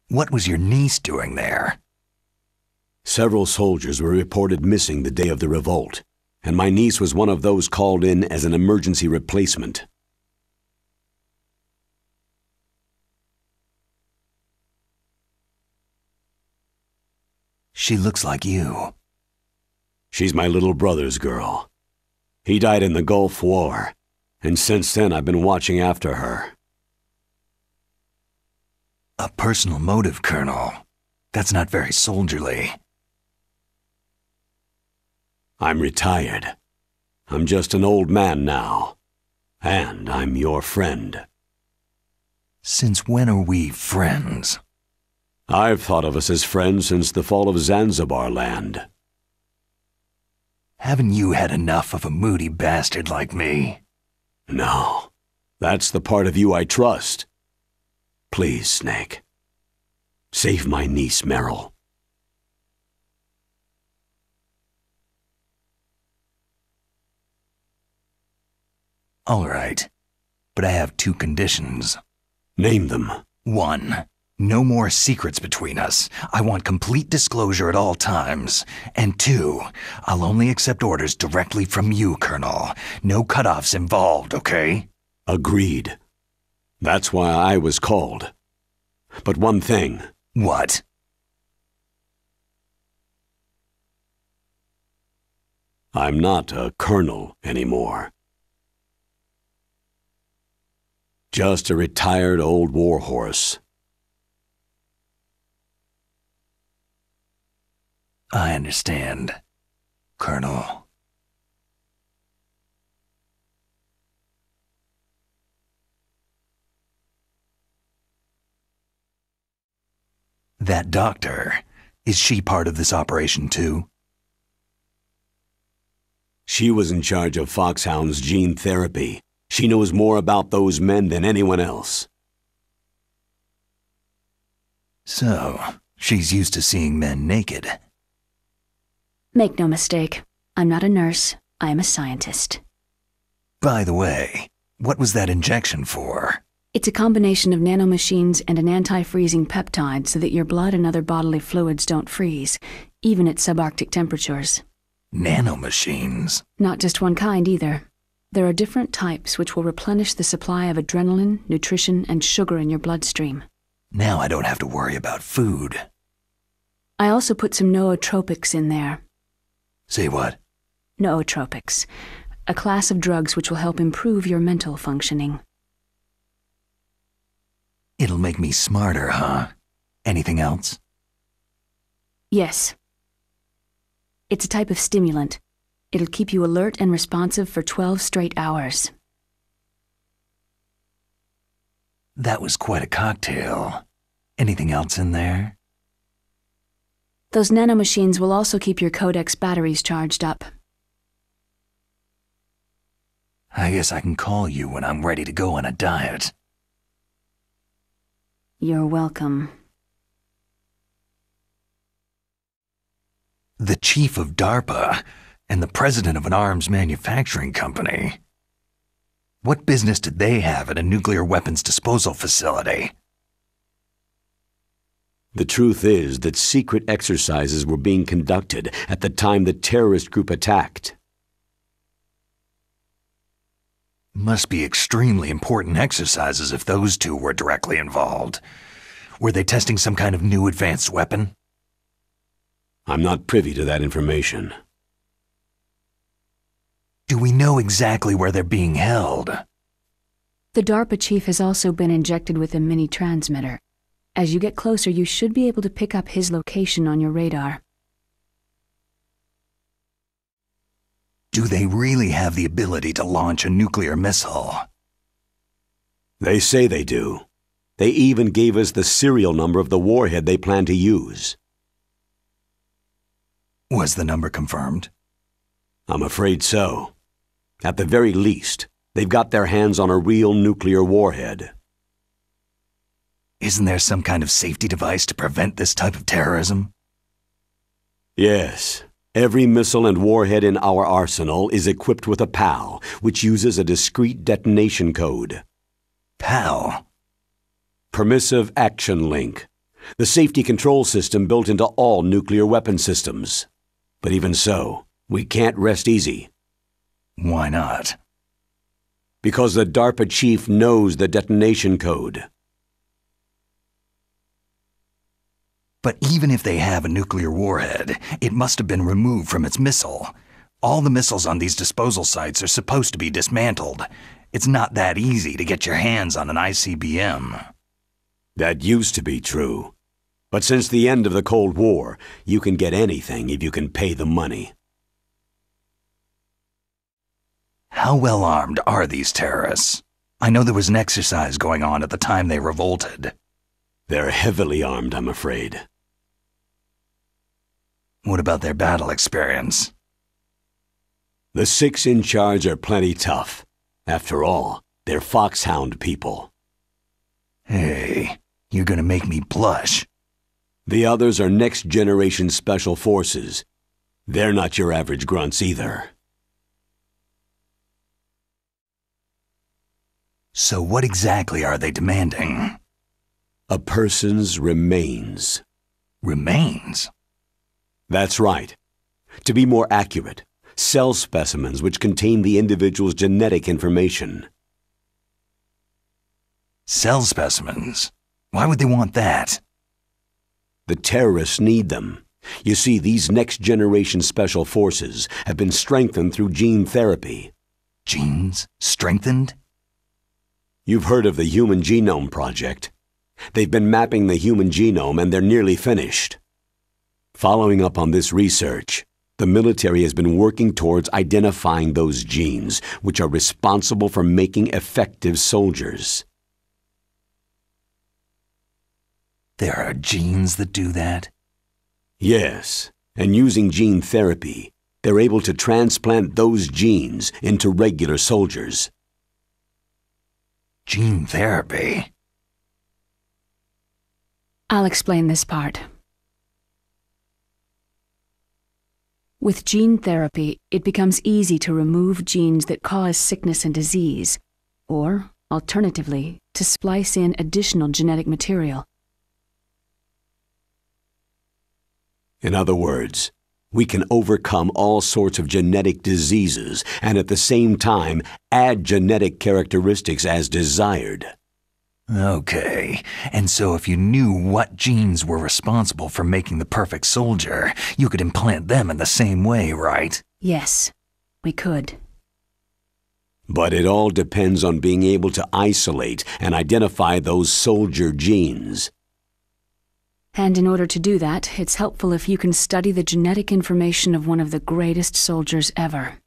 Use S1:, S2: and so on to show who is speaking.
S1: What was your niece doing there?
S2: Several soldiers were reported missing the day of the revolt, and my niece was one of those called in as an emergency replacement.
S1: She looks like you.
S2: She's my little brother's girl. He died in the Gulf War, and since then I've been watching after her.
S1: A personal motive, Colonel. That's not very soldierly.
S2: I'm retired. I'm just an old man now. And I'm your friend.
S1: Since when are we friends?
S2: I've thought of us as friends since the fall of Zanzibar land.
S1: Haven't you had enough of a moody bastard like me?
S2: No. That's the part of you I trust. Please, Snake. Save my niece, Meryl.
S1: All right, but I have 2 conditions.
S2: Name them.
S1: 1, no more secrets between us. I want complete disclosure at all times. And 2, I'll only accept orders directly from you, Colonel. No cutoffs involved, okay?
S2: Agreed. That's why I was called. But one thing.
S1: What?
S2: I'm not a colonel anymore. Just a retired old warhorse.
S1: I understand, Colonel. That doctor, is she part of this operation too?
S2: She was in charge of Foxhound's gene therapy. She knows more about those men than anyone else.
S1: So, she's used to seeing men naked.
S3: Make no mistake, I'm not a nurse, I am a scientist.
S1: By the way, what was that injection for?
S3: It's a combination of nanomachines and an anti-freezing peptide so that your blood and other bodily fluids don't freeze, even at subarctic temperatures.
S1: Nanomachines?
S3: Not just one kind either. There are different types which will replenish the supply of adrenaline, nutrition, and sugar in your bloodstream.
S1: Now I don't have to worry about food.
S3: I also put some nootropics in there.
S1: Say what?
S3: Nootropics, a class of drugs which will help improve your mental functioning.
S1: It'll make me smarter, huh? Anything else?
S3: Yes. It's a type of stimulant. It'll keep you alert and responsive for 12 straight hours.
S1: That was quite a cocktail. Anything else in there?
S3: Those nanomachines will also keep your Codex batteries charged up.
S1: I guess I can call you when I'm ready to go on a diet.
S3: You're welcome.
S1: The chief of DARPA and the president of an arms manufacturing company. What business did they have at a nuclear weapons disposal facility?
S2: The truth is that secret exercises were being conducted at the time the terrorist group attacked.
S1: Must be extremely important exercises if those 2 were directly involved. Were they testing some kind of new advanced weapon?
S2: I'm not privy to that information.
S1: Do we know exactly where they're being held?
S3: The DARPA chief has also been injected with a mini-transmitter. As you get closer, you should be able to pick up his location on your radar.
S1: Do they really have the ability to launch a nuclear missile?
S2: They say they do. They even gave us the serial number of the warhead they plan to use.
S1: Was the number confirmed?
S2: I'm afraid so. At the very least, they've got their hands on a real nuclear warhead.
S1: Isn't there some kind of safety device to prevent this type of terrorism?
S2: Yes. Every missile and warhead in our arsenal is equipped with a PAL, which uses a discrete detonation code.
S1: PAL?
S2: Permissive Action Link. the safety control system built into all nuclear weapon systems. But even so, we can't rest easy.
S1: Why not?
S2: Because the DARPA chief knows the detonation code.
S1: But even if they have a nuclear warhead, it must have been removed from its missile. All the missiles on these disposal sites are supposed to be dismantled. It's not that easy to get your hands on an ICBM.
S2: That used to be true. But since the end of the Cold War, you can get anything if you can pay the money.
S1: How well armed are these terrorists? I know there was an exercise going on at the time they revolted.
S2: They're heavily armed, I'm afraid.
S1: What about their battle experience?
S2: The 6 in charge are plenty tough. After all, they're foxhound people.
S1: Hey, you're gonna make me blush.
S2: The others are next-generation special forces. They're not your average grunts either.
S1: So what exactly are they demanding?
S2: A person's remains.
S1: Remains?
S2: That's right. To be more accurate, cell specimens which contain the individual's genetic information.
S1: Cell specimens? Why would they want that?
S2: The terrorists need them. You see, these next-generation special forces have been strengthened through gene therapy.
S1: Genes? Strengthened?
S2: You've heard of the Human Genome Project. They've been mapping the human genome and they're nearly finished. Following up on this research, the military has been working towards identifying those genes which are responsible for making effective soldiers.
S1: There are genes that do that?
S2: Yes, and using gene therapy, they're able to transplant those genes into regular soldiers.
S1: Gene therapy?
S3: I'll explain this part. With gene therapy, it becomes easy to remove genes that cause sickness and disease, or, alternatively, to splice in additional genetic material.
S2: In other words, we can overcome all sorts of genetic diseases and at the same time add genetic characteristics as desired.
S1: Okay, and so if you knew what genes were responsible for making the perfect soldier, you could implant them in the same way, right?
S3: Yes, we could.
S2: But it all depends on being able to isolate and identify those soldier genes.
S3: And in order to do that, it's helpful if you can study the genetic information of one of the greatest soldiers ever.